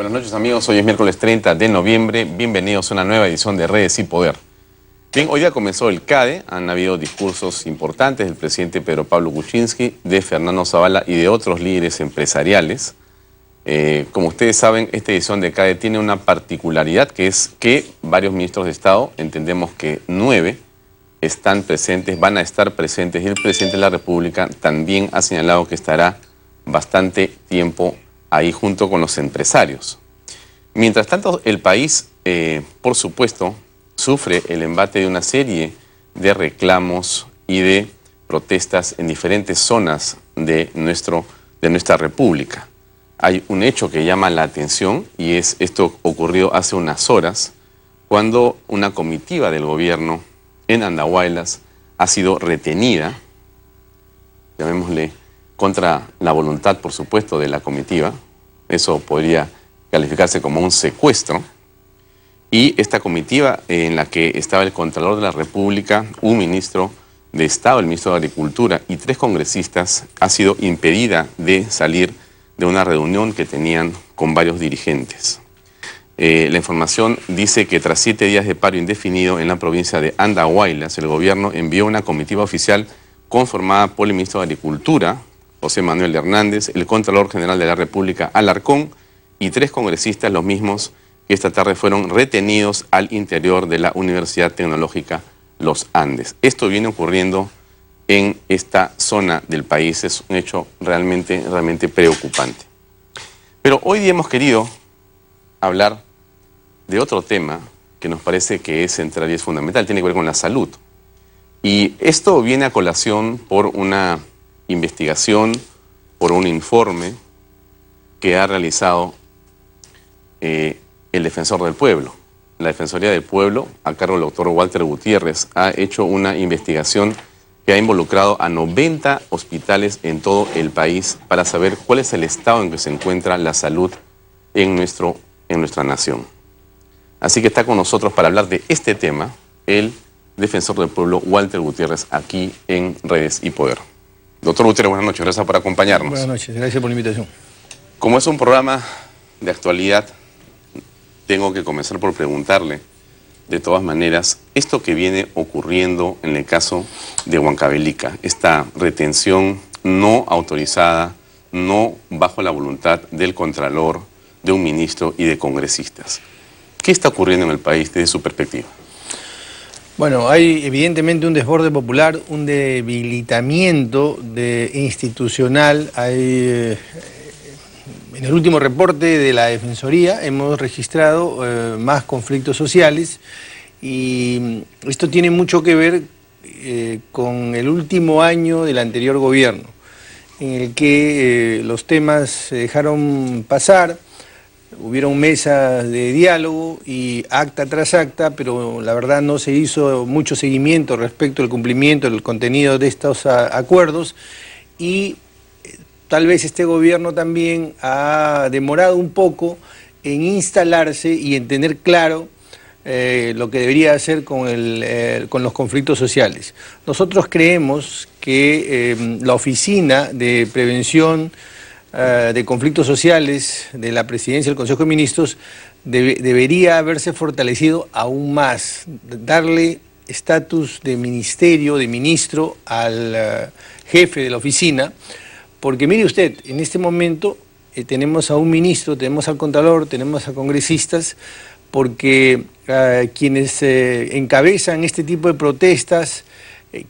Buenas noches amigos, hoy es miércoles 30 de noviembre, bienvenidos a una nueva edición de Redes y Poder. Bien, hoy día comenzó el CADE, han habido discursos importantes del presidente Pedro Pablo Kuczynski, de Fernando Zavala y de otros líderes empresariales. Como ustedes saben, esta edición de CADE tiene una particularidad, que es que varios ministros de Estado, entendemos que 9, están presentes, van a estar presentes, y el presidente de la República también ha señalado que estará bastante tiempo ahí junto con los empresarios. Mientras tanto, el país, por supuesto, sufre el embate de una serie de reclamos y de protestas en diferentes zonas de nuestra República. Hay un hecho que llama la atención y esto ocurrió hace unas horas, cuando una comitiva del gobierno en Andahuaylas ha sido retenida, llamémosle contra la voluntad, por supuesto, de la comitiva. Eso podría calificarse como un secuestro. Y esta comitiva, en la que estaba el Contralor de la República, un ministro de Estado, el ministro de Agricultura y 3 congresistas, ha sido impedida de salir de una reunión que tenían con varios dirigentes. La información dice que tras 7 días de paro indefinido en la provincia de Andahuaylas, el gobierno envió una comitiva oficial conformada por el ministro de Agricultura, José Manuel Hernández, el Contralor General de la República, Alarcón, y 3 congresistas, los mismos que esta tarde fueron retenidos al interior de la Universidad Tecnológica Los Andes. Esto viene ocurriendo en esta zona del país, es un hecho realmente preocupante. Pero hoy día hemos querido hablar de otro tema que nos parece que es central y es fundamental, tiene que ver con la salud. Y esto viene a colación por una investigación, por un informe que ha realizado el Defensor del Pueblo. La Defensoría del Pueblo, a cargo del doctor Walter Gutiérrez, ha hecho una investigación que ha involucrado a 90 hospitales en todo el país para saber cuál es el estado en que se encuentra la salud en nuestra nación. Así que está con nosotros para hablar de este tema el Defensor del Pueblo, Walter Gutiérrez, aquí en Redes y Poder. Doctor Gutiérrez, buenas noches, gracias por acompañarnos. Buenas noches, gracias por la invitación. Como es un programa de actualidad, tengo que comenzar por preguntarle, de todas maneras, esto que viene ocurriendo en el caso de Huancavelica, esta retención no autorizada, no bajo la voluntad del Contralor, de un ministro y de congresistas. ¿Qué está ocurriendo en el país desde su perspectiva? Bueno, hay evidentemente un desborde popular, un debilitamiento institucional. En el último reporte de la Defensoría hemos registrado más conflictos sociales y esto tiene mucho que ver con el último año del anterior gobierno, en el que los temas se dejaron pasar. Hubieron mesas de diálogo y acta tras acta, pero la verdad no se hizo mucho seguimiento respecto al cumplimiento del contenido de estos acuerdos y tal vez este gobierno también ha demorado un poco en instalarse y en tener claro lo que debería hacer con los conflictos sociales. Nosotros creemos que la Oficina de Prevención de Conflictos Sociales de la Presidencia del Consejo de Ministros debería haberse fortalecido aún más, darle estatus de ministerio, de ministro al jefe de la oficina, porque mire usted, en este momento tenemos a un ministro, tenemos al Contralor, tenemos a congresistas, porque quienes encabezan este tipo de protestas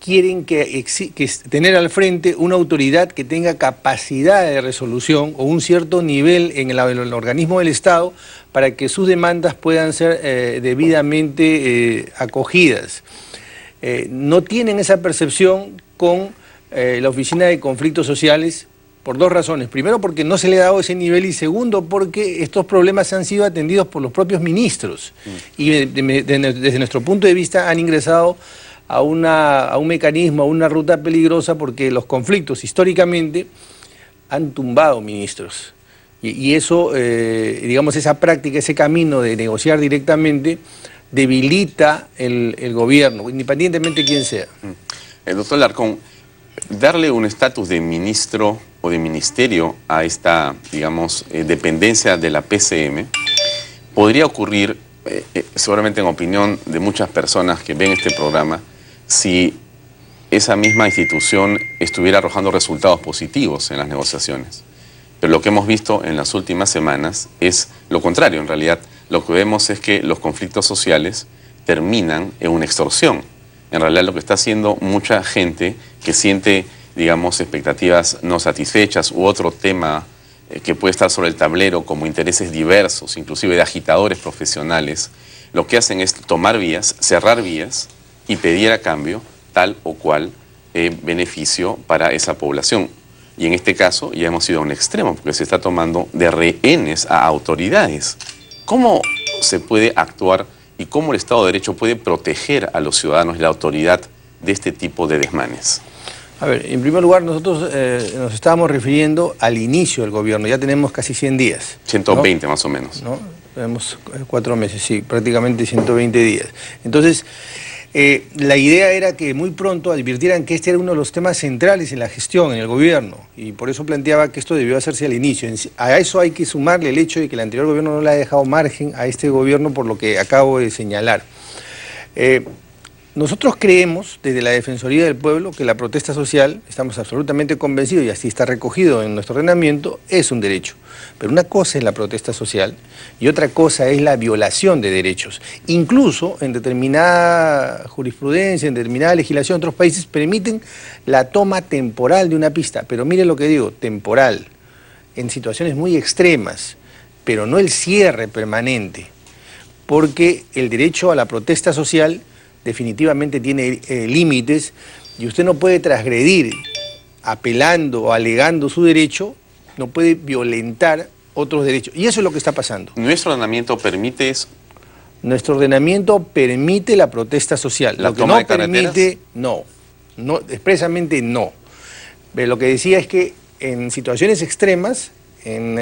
quieren tener al frente una autoridad que tenga capacidad de resolución o un cierto nivel en el organismo del Estado para que sus demandas puedan ser debidamente acogidas. No tienen esa percepción con la Oficina de Conflictos Sociales por 2 razones. Primero, porque no se le ha dado ese nivel, y segundo, porque estos problemas han sido atendidos por los propios ministros y desde nuestro punto de vista han ingresado a un mecanismo, a una ruta peligrosa, porque los conflictos históricamente han tumbado ministros. Y eso, digamos, esa práctica, ese camino de negociar directamente, debilita el gobierno, independientemente de quién sea. Doctor Alarcón, Darle un estatus de ministro o de ministerio a esta, digamos, dependencia de la PCM podría ocurrir, seguramente en opinión de muchas personas que ven este programa, si esa misma institución estuviera arrojando resultados positivos en las negociaciones. Pero lo que hemos visto en las últimas semanas es lo contrario. En realidad, lo que vemos es que los conflictos sociales terminan en una extorsión. En realidad, lo que está haciendo mucha gente que siente, digamos, expectativas no satisfechas u otro tema que puede estar sobre el tablero como intereses diversos, inclusive de agitadores profesionales, lo que hacen es tomar vías, cerrar vías y pedir a cambio tal o cual beneficio para esa población. Y en este caso ya hemos ido a un extremo, porque se está tomando de rehenes a autoridades. ¿Cómo se puede actuar y cómo el Estado de Derecho puede proteger a los ciudadanos y la autoridad de este tipo de desmanes? A ver, en primer lugar, nosotros nos estábamos refiriendo al inicio del gobierno. Ya tenemos casi 100 días. 120 ¿no? Más o menos. ¿No? Tenemos 4 meses, sí, prácticamente 120 días. Entonces, la idea era que muy pronto advirtieran que este era uno de los temas centrales en la gestión, en el gobierno, y por eso planteaba que esto debió hacerse al inicio. A eso hay que sumarle el hecho de que el anterior gobierno no le ha dejado margen a este gobierno por lo que acabo de señalar. Nosotros creemos, desde la Defensoría del Pueblo, que la protesta social, estamos absolutamente convencidos, y así está recogido en nuestro ordenamiento, es un derecho. Pero una cosa es la protesta social y otra cosa es la violación de derechos. Incluso en determinada jurisprudencia, en determinada legislación de otros países, permiten la toma temporal de una pista. Pero mire lo que digo, temporal, en situaciones muy extremas, pero no el cierre permanente, porque el derecho a la protesta social definitivamente tiene límites y usted no puede transgredir apelando o alegando su derecho, no puede violentar otros derechos. Y eso es lo que está pasando. ¿Nuestro ordenamiento permite eso? Nuestro ordenamiento permite la protesta social. ¿La lo que toma no de carreteras? permite, no, expresamente no. Pero lo que decía es que en situaciones extremas, en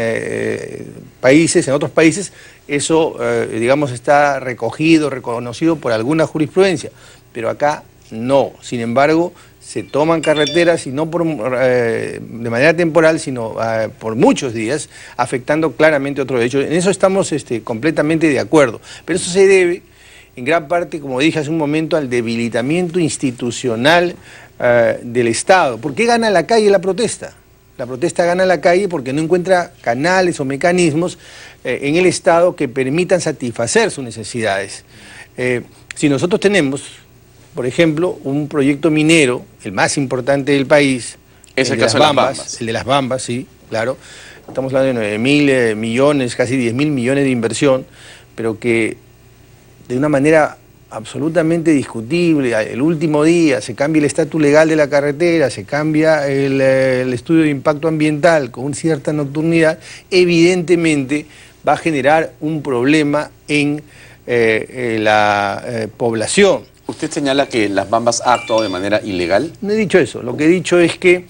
países, en otros países, eso, digamos, está recogido, reconocido por alguna jurisprudencia, pero acá no. Sin embargo, se toman carreteras y no de manera temporal, sino por muchos días, afectando claramente otros derechos. En eso estamos completamente de acuerdo, pero eso se debe, en gran parte, como dije hace un momento, al debilitamiento institucional del Estado. ¿Por qué gana la calle la protesta? La protesta gana la calle porque no encuentra canales o mecanismos en el Estado que permitan satisfacer sus necesidades. Si nosotros tenemos, por ejemplo, un proyecto minero, el más importante del país, es el caso de las Bambas. El de las Bambas, sí, claro. Estamos hablando de 9.000 millones, casi 10.000 millones de inversión, pero que de una manera absolutamente discutible, el último día se cambia el estatus legal de la carretera, se cambia el estudio de impacto ambiental con cierta nocturnidad, evidentemente va a generar un problema en la población. ¿Usted señala que las Bambas ha actuado de manera ilegal? No he dicho eso, lo que he dicho es que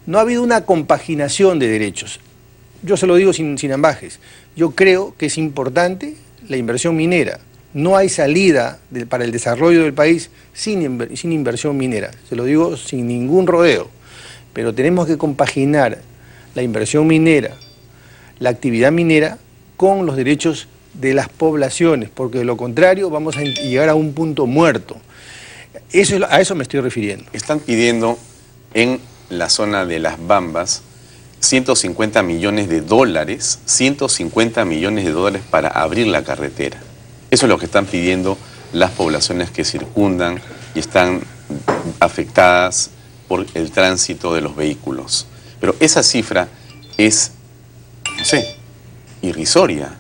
no ha habido una compaginación de derechos. Yo se lo digo sin ambajes. Yo creo que es importante la inversión minera. No hay salida para el desarrollo del país sin inversión minera. Se lo digo sin ningún rodeo. Pero tenemos que compaginar la inversión minera, la actividad minera, con los derechos de las poblaciones, porque de lo contrario vamos a llegar a un punto muerto. A eso me estoy refiriendo. Están pidiendo en la zona de las Bambas 150 millones de dólares, 150 millones de dólares para abrir la carretera. Eso es lo que están pidiendo las poblaciones que circundan y están afectadas por el tránsito de los vehículos. Pero esa cifra es, no sé, irrisoria,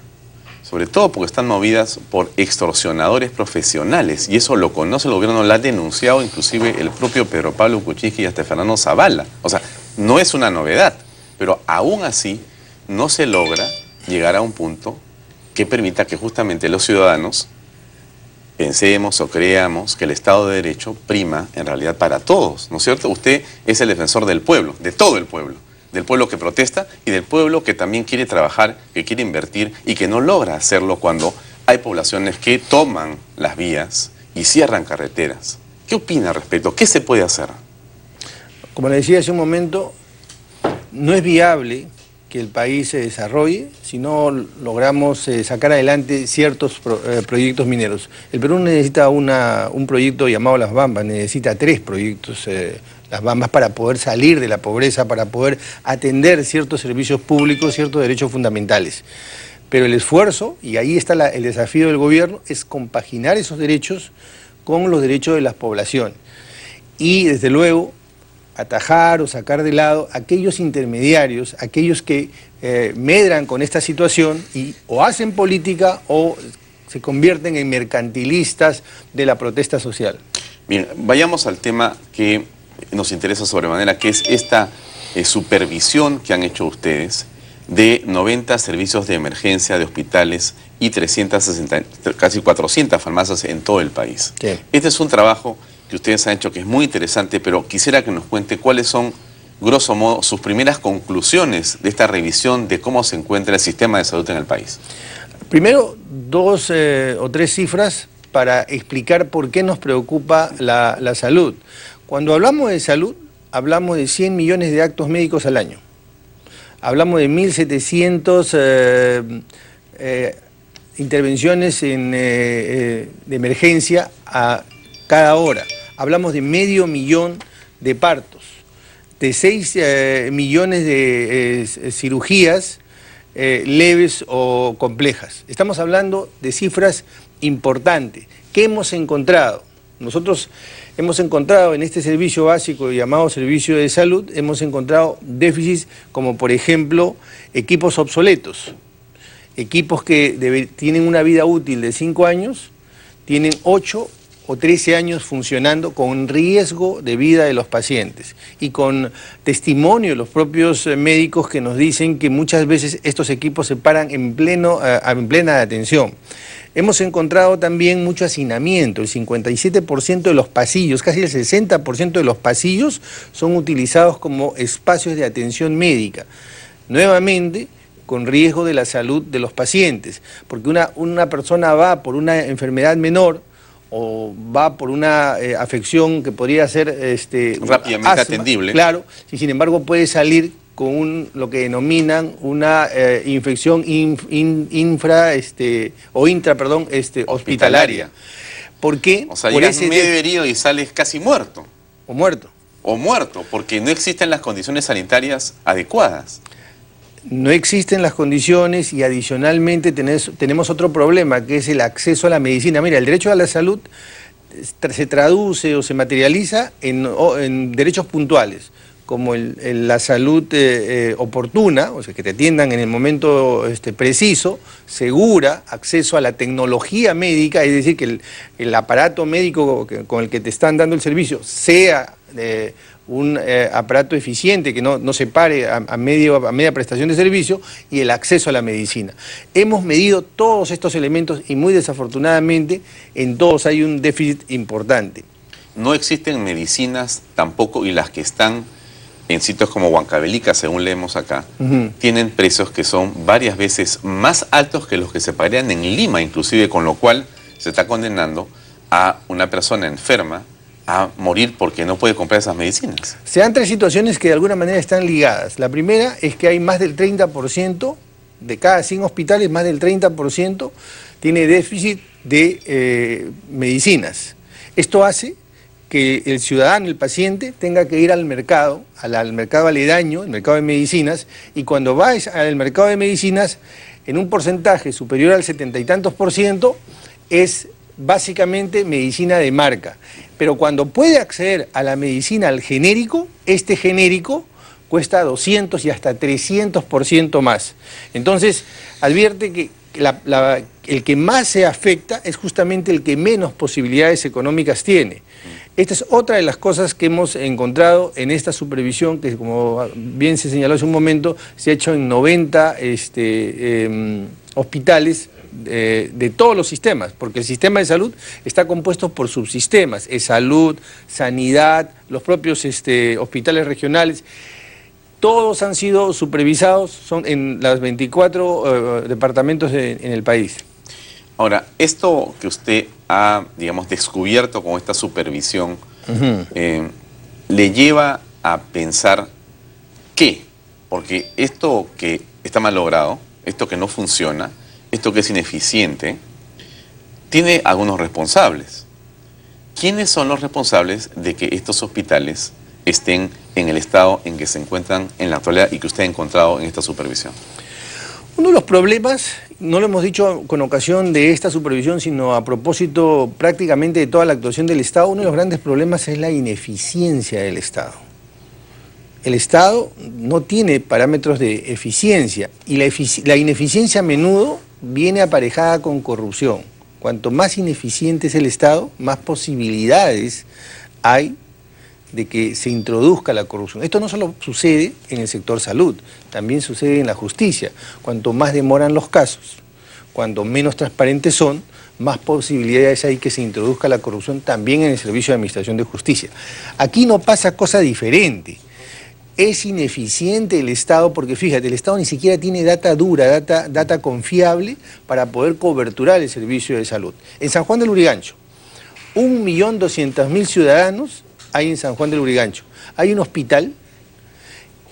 sobre todo porque están movidas por extorsionadores profesionales, y eso lo conoce el gobierno, lo ha denunciado inclusive el propio Pedro Pablo Kuczynski y hasta Fernando Zavala. O sea, no es una novedad. Pero aún así no se logra llegar a un punto que permita que justamente los ciudadanos pensemos o creamos que el Estado de Derecho prima en realidad para todos, ¿no es cierto? Usted es el defensor del pueblo, de todo el pueblo, del pueblo que protesta y del pueblo que también quiere trabajar, que quiere invertir y que no logra hacerlo cuando hay poblaciones que toman las vías y cierran carreteras. ¿Qué opina al respecto? ¿Qué se puede hacer? Como le decía hace un momento, no es viable que el país se desarrolle si no logramos sacar adelante ciertos proyectos mineros. El Perú necesita un proyecto llamado Las Bambas, necesita 3 proyectos, Las Bambas, para poder salir de la pobreza, para poder atender ciertos servicios públicos, ciertos derechos fundamentales. Pero el esfuerzo, y ahí está el desafío del gobierno, es compaginar esos derechos con los derechos de la población. Y desde luego atajar o sacar de lado aquellos intermediarios, aquellos que medran con esta situación y o hacen política o se convierten en mercantilistas de la protesta social. Bien, vayamos al tema que nos interesa sobremanera, que es esta supervisión que han hecho ustedes de 90 servicios de emergencia de hospitales y 360, casi 400 farmacias en todo el país. Sí. Este es un trabajo que ustedes han hecho que es muy interesante, pero quisiera que nos cuente cuáles son, grosso modo, sus primeras conclusiones de esta revisión de cómo se encuentra el sistema de salud en el país. Primero, 2 o 3 cifras para explicar por qué nos preocupa la salud. Cuando hablamos de salud, hablamos de 100 millones de actos médicos al año. Hablamos de 1.700 intervenciones de emergencia a cada hora. Hablamos de 500.000 de partos, de 6 millones de cirugías leves o complejas. Estamos hablando de cifras importantes. ¿Qué hemos encontrado? Nosotros hemos encontrado en este servicio básico llamado servicio de salud, hemos encontrado déficits como por ejemplo equipos obsoletos, equipos que tienen una vida útil de 5 años, tienen 8 o 13 años funcionando con riesgo de vida de los pacientes y con testimonio de los propios médicos que nos dicen que muchas veces estos equipos se paran en plena atención. Hemos encontrado también mucho hacinamiento, el 57% de los pasillos, casi el 60% de los pasillos son utilizados como espacios de atención médica. Nuevamente, con riesgo de la salud de los pacientes, porque una persona va por una enfermedad menor o va por una afección que podría ser rápidamente asma, atendible. Claro, y sin embargo puede salir con lo que denominan una infección hospitalaria. ¿Por qué? O sea, llegas medio herido y sales casi muerto. O muerto. O muerto, porque no existen las condiciones sanitarias adecuadas. No existen las condiciones y adicionalmente tenemos otro problema, que es el acceso a la medicina. Mira, el derecho a la salud se traduce o se materializa en derechos puntuales, como la salud oportuna, o sea, que te atiendan en el momento preciso, segura, acceso a la tecnología médica, es decir, que el aparato médico con el que te están dando el servicio sea un aparato eficiente, que no se pare a media prestación de servicio, y el acceso a la medicina. Hemos medido todos estos elementos y muy desafortunadamente en todos hay un déficit importante. No existen medicinas tampoco, y las que están en sitios como Huancavelica, según leemos acá, tienen precios que son varias veces más altos que los que se pagarían en Lima, inclusive, con lo cual se está condenando a una persona enferma a morir porque no puede comprar esas medicinas. Se dan 3 situaciones que de alguna manera están ligadas. La primera es que hay más del 30%, de cada 100 hospitales, más del 30% tiene déficit de medicinas. Esto hace que el ciudadano, el paciente, tenga que ir al mercado aledaño, el mercado de medicinas, y cuando va al mercado de medicinas, en un porcentaje superior al 70 y tantos %, es básicamente medicina de marca. Pero cuando puede acceder a la medicina, al genérico, este genérico cuesta 200 y hasta 300% más. Entonces, advierte que el que más se afecta es justamente el que menos posibilidades económicas tiene. Esta es otra de las cosas que hemos encontrado en esta supervisión, que como bien se señaló hace un momento, se ha hecho en 90 hospitales de todos los sistemas, porque el sistema de salud está compuesto por subsistemas, es salud, sanidad, los propios hospitales regionales. Todos han sido supervisados, son en los 24 departamentos en el país. Ahora, esto que usted ha, digamos, descubierto con esta supervisión, le lleva a pensar ¿qué? Porque esto que está mal logrado, esto que no funciona, esto que es ineficiente, tiene algunos responsables. ¿Quiénes son los responsables de que estos hospitales estén en el estado en que se encuentran en la actualidad y que usted ha encontrado en esta supervisión? Uno de los problemas, no lo hemos dicho con ocasión de esta supervisión, sino a propósito prácticamente de toda la actuación del Estado, uno de los grandes problemas es la ineficiencia del Estado. El Estado no tiene parámetros de eficiencia y la ineficiencia a menudo viene aparejada con corrupción. Cuanto más ineficiente es el Estado, más posibilidades hay de que se introduzca la corrupción. Esto no solo sucede en el sector salud, también sucede en la justicia. Cuanto más demoran los casos, cuanto menos transparentes son, más posibilidades hay que se introduzca la corrupción también en el Servicio de Administración de Justicia. Aquí no pasa cosa diferente. Es ineficiente el Estado porque, fíjate, el Estado ni siquiera tiene data dura, data confiable para poder coberturar el servicio de salud. En San Juan del Lurigancho, 1.200.000 ciudadanos hay en San Juan del Lurigancho. Hay un hospital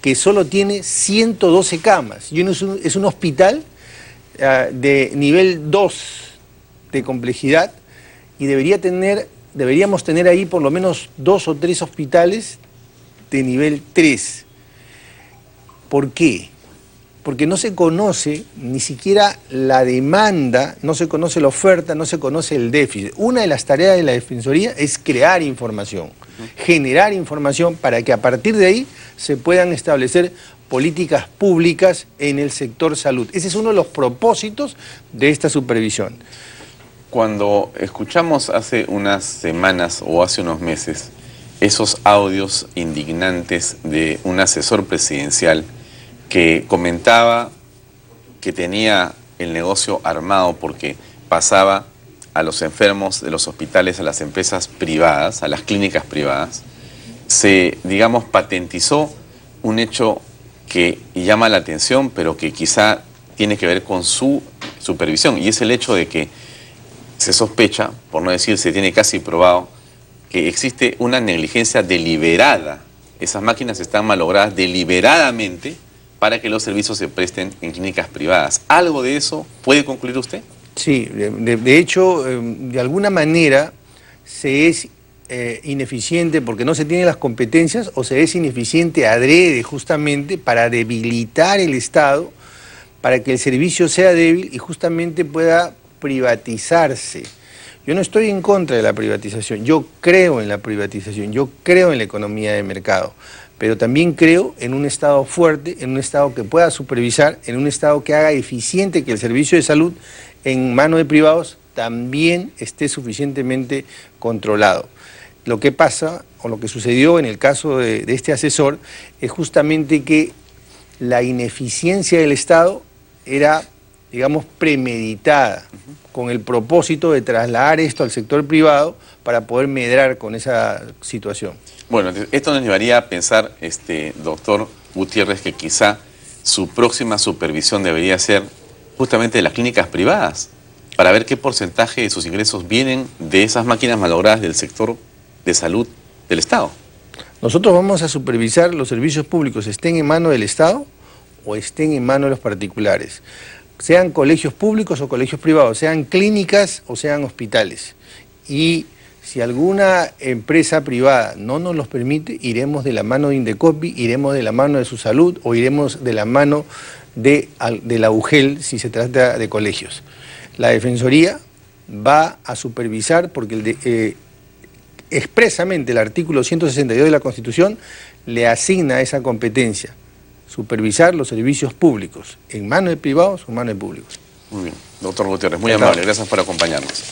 que solo tiene 112 camas y es un hospital de nivel 2 de complejidad y deberíamos tener ahí por lo menos 2 o 3 hospitales de nivel 3. ¿Por qué? Porque no se conoce ni siquiera la demanda, no se conoce la oferta, no se conoce el déficit. Una de las tareas de la Defensoría es crear información, generar información para que a partir de ahí se puedan establecer políticas públicas en el sector salud. Ese es uno de los propósitos de esta supervisión. Cuando escuchamos hace unas semanas o hace unos meses esos audios indignantes de un asesor presidencial que comentaba que tenía el negocio armado porque pasaba a los enfermos de los hospitales a las empresas privadas, a las clínicas privadas, se, digamos, patentizó un hecho que llama la atención, pero que quizá tiene que ver con su supervisión, y es el hecho de que se sospecha, por no decir se tiene casi probado, que existe una negligencia deliberada. Esas máquinas están malogradas deliberadamente para que los servicios se presten en clínicas privadas. ¿Algo de eso puede concluir usted? Sí, de hecho, de alguna manera se es ineficiente porque no se tienen las competencias o se es ineficiente adrede justamente para debilitar el Estado, para que el servicio sea débil y justamente pueda privatizarse. Yo no estoy en contra de la privatización, yo creo en la privatización, yo creo en la economía de mercado, pero también creo en un Estado fuerte, en un Estado que pueda supervisar, en un Estado que haga eficiente que el servicio de salud en manos de privados también esté suficientemente controlado. Lo que pasa, o lo que sucedió en el caso de este asesor, es justamente que la ineficiencia del Estado era, digamos, premeditada, con el propósito de trasladar esto al sector privado para poder medrar con esa situación. Bueno, esto nos llevaría a pensar, doctor Gutiérrez, que quizá su próxima supervisión debería ser justamente de las clínicas privadas, para ver qué porcentaje de sus ingresos vienen de esas máquinas malogradas del sector de salud del Estado. Nosotros vamos a supervisar los servicios públicos, estén en manos del Estado o estén en manos de los particulares. Sean colegios públicos o colegios privados, sean clínicas o sean hospitales. Y si alguna empresa privada no nos los permite, iremos de la mano de Indecopi, iremos de la mano de su salud o iremos de la mano de la UGEL si se trata de colegios. La Defensoría va a supervisar porque expresamente el artículo 162 de la Constitución le asigna esa competencia. Supervisar los servicios públicos, en manos de privados o en manos de públicos. Muy bien, doctor Gutiérrez, muy amable, gracias por acompañarnos.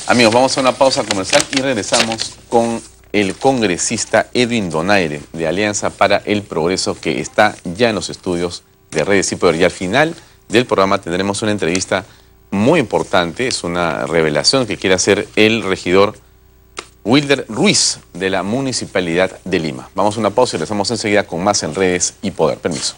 Amigos, vamos a una pausa comercial y regresamos con el congresista Edwin Donaire, de Alianza para el Progreso, que está ya en los estudios de Redes y Poder. Y al final del programa tendremos una entrevista muy importante, es una revelación que quiere hacer el regidor Wilder Ruiz, de la Municipalidad de Lima. Vamos a una pausa y regresamos enseguida con más en Redes y Poder. Permiso.